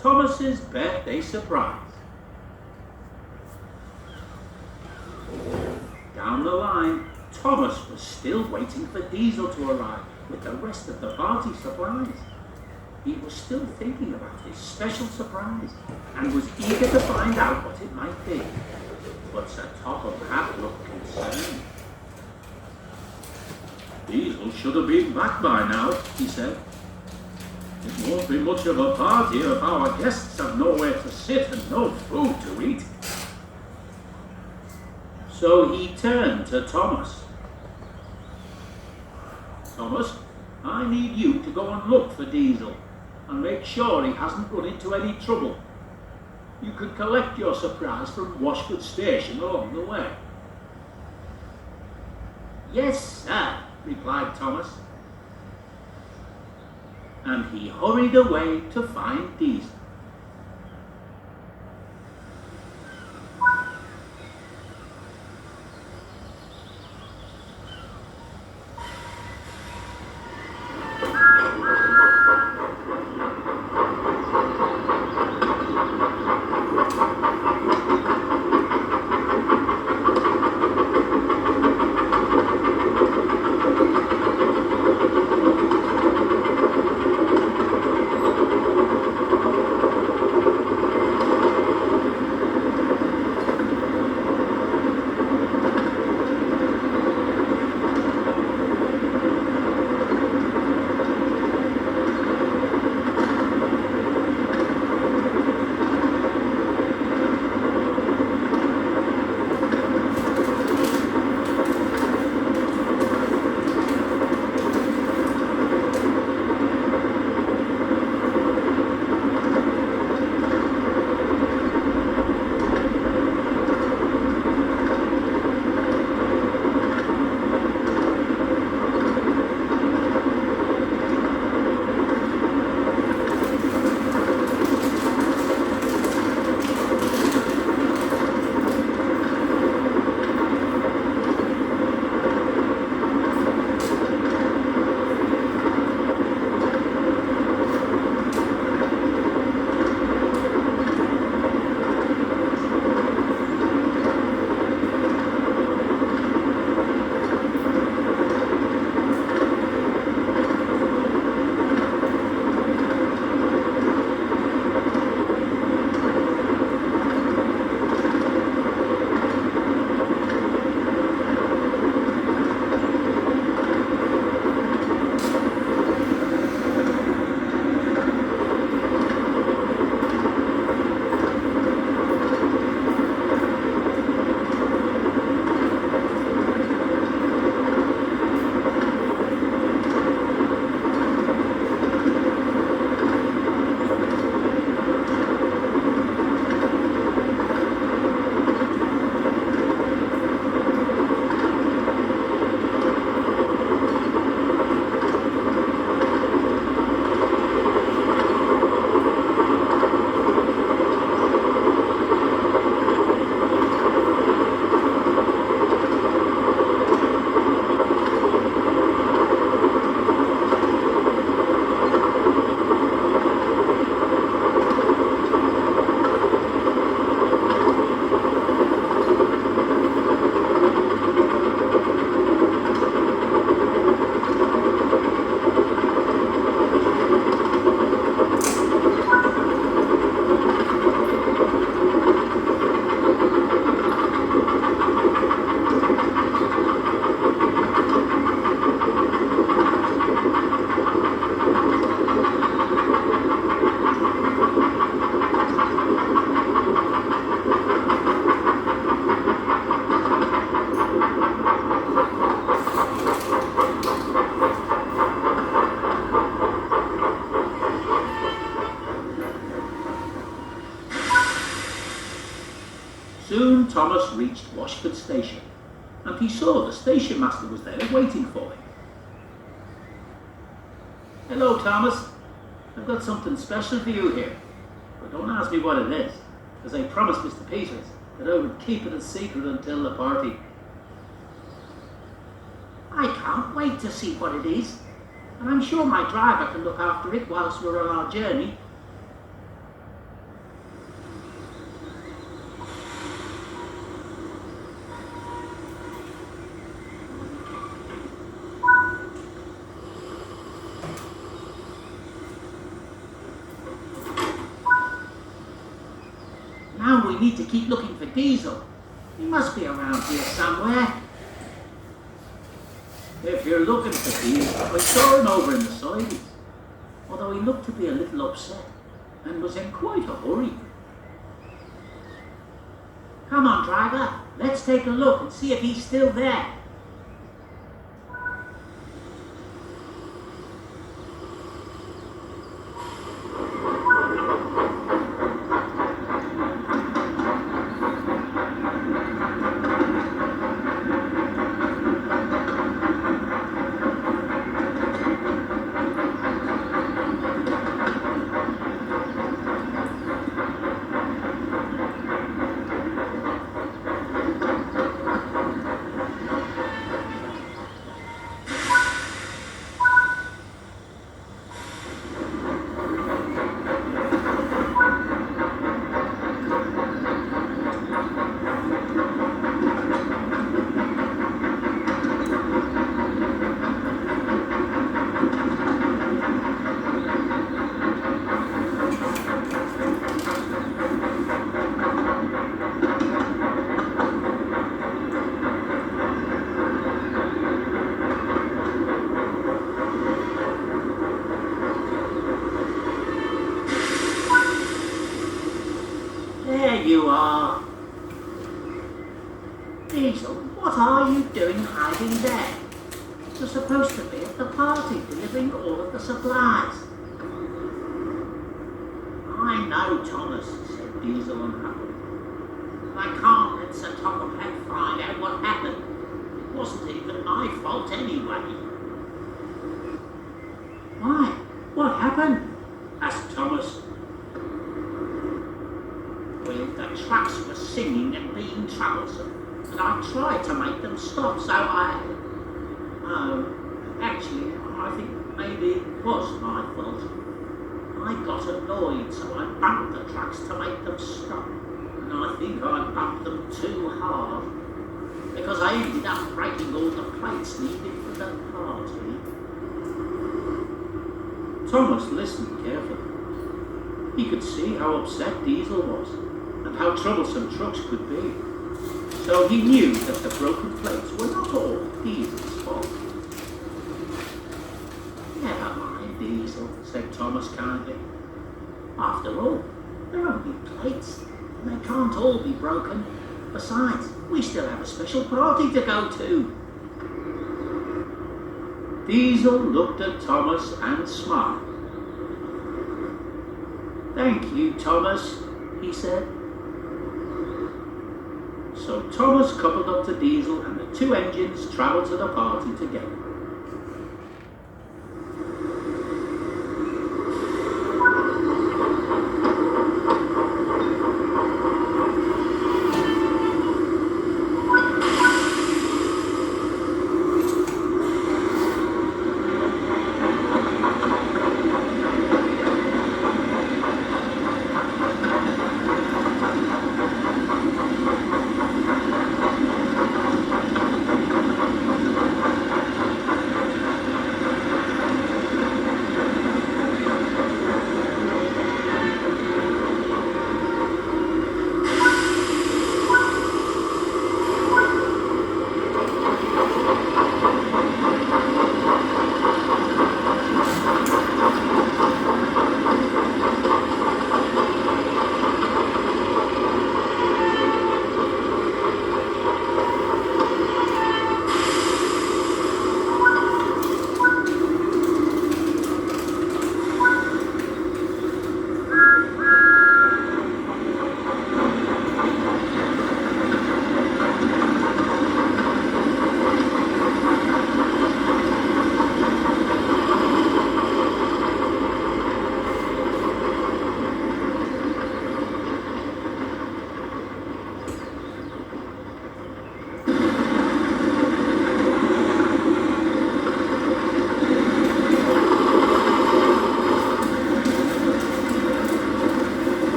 Thomas's birthday surprise. Down the line, Thomas was still waiting for Diesel to arrive with the rest of the party supplies. He was still thinking about his special surprise and was eager to find out what it might be. But Sir Topham Hatt looked concerned. "Diesel should have been back by now," he said. "It won't be much of a party if our guests have nowhere to sit and no food to eat." So he turned to Thomas. "Thomas, I need you to go and look for Diesel and make sure he hasn't run into any trouble. You can collect your surprise from Washford station along the way." "Yes, sir," replied Thomas. And he hurried away to find Diesel. Soon Thomas reached Washford station, and he saw the station master was there waiting for him. "Hello, Thomas. I've got something special for you here, but don't ask me what it is, as I promised Mr. Peters that I would keep it a secret until the party." "I can't wait to see what it is, and I'm sure my driver can look after it whilst we're on our journey." need to keep looking for Diesel. He must be around here somewhere. If you're looking for Diesel, I saw him over in the sidings, although he looked to be a little upset and was in quite a hurry. Come on, driver, let's take a look and see if he's still there. There you are. Diesel, what are you doing hiding there? You're supposed to be at the party delivering all of the supplies. I know, Thomas, said Diesel unhappily. But I can't let Sir Topham Hatt find out what happened. It wasn't even my fault anyway. Why? What happened? Asked Thomas. Well, the trucks were singing and being troublesome, and I tried to make them stop, so actually, I think maybe it was my fault. I got annoyed, so I bumped the trucks to make them stop, and I think I bumped them too hard, because I ended up breaking all the plates needed for the party. Thomas listened carefully. He could see how upset Diesel was, and how troublesome trucks could be. So he knew that the broken plates were not all Diesel's fault. Never mind, Diesel, said Thomas kindly. After all, they're only plates, and they can't all be broken. Besides, we still have a special party to go to. Diesel looked at Thomas and smiled. Thank you, Thomas, he said. So Thomas coupled up to Diesel and the two engines travelled to the party together.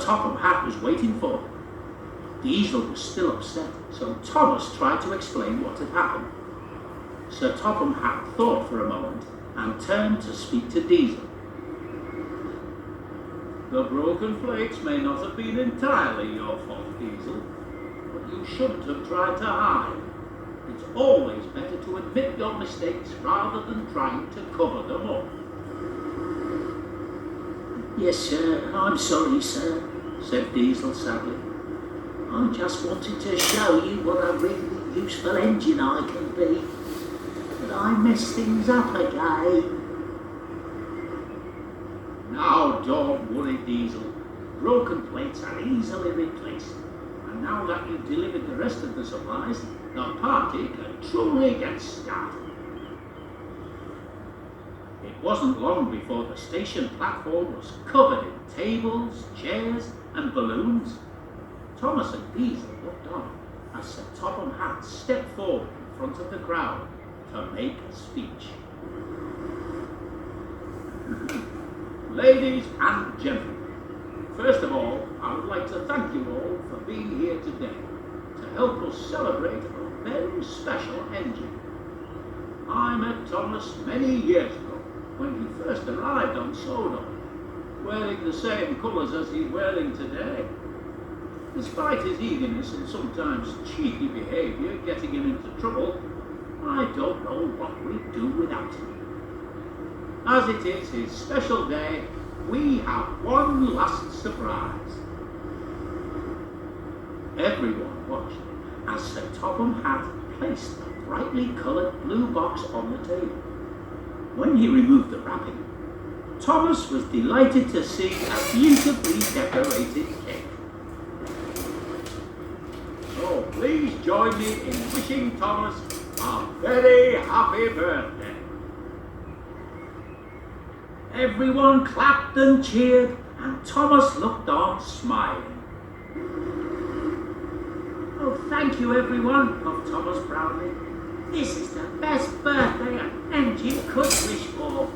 Topham Hatt was waiting for them. Diesel was still upset, so Thomas tried to explain what had happened. Sir Topham Hatt thought for a moment and turned to speak to Diesel. The broken plates may not have been entirely your fault, Diesel, but you shouldn't have tried to hide. It's always better to admit your mistakes rather than trying to cover them up. Yes, sir, I'm sorry, sir, said Diesel sadly. I just wanted to show you what a really useful engine I can be. But I messed things up again. Now don't worry, Diesel. Broken plates are easily replaced. And now that you've delivered the rest of the supplies, the party can truly get started. It wasn't long before the station platform was covered in tables, chairs and balloons. Thomas and Diesel looked on as Sir Topham Hatt stepped forward in front of the crowd to make a speech. Ladies and gentlemen, first of all, I would like to thank you all for being here today to help us celebrate a very special engine. I met Thomas many years ago when he first arrived on Sodo, wearing the same colours as he's wearing today. Despite his eagerness and sometimes cheeky behaviour getting him into trouble, I don't know what we'd do without him. As it is his special day, we have one last surprise. Everyone watched as Sir Topham Hatt placed the brightly coloured blue box on the table. When he removed the wrapping, Thomas was delighted to see a beautifully decorated cake. So please join me in wishing Thomas a very happy birthday. Everyone clapped and cheered, and Thomas looked on smiling. Oh, thank you everyone, puffed Thomas proudly. This is the best birthday an engine could wish for.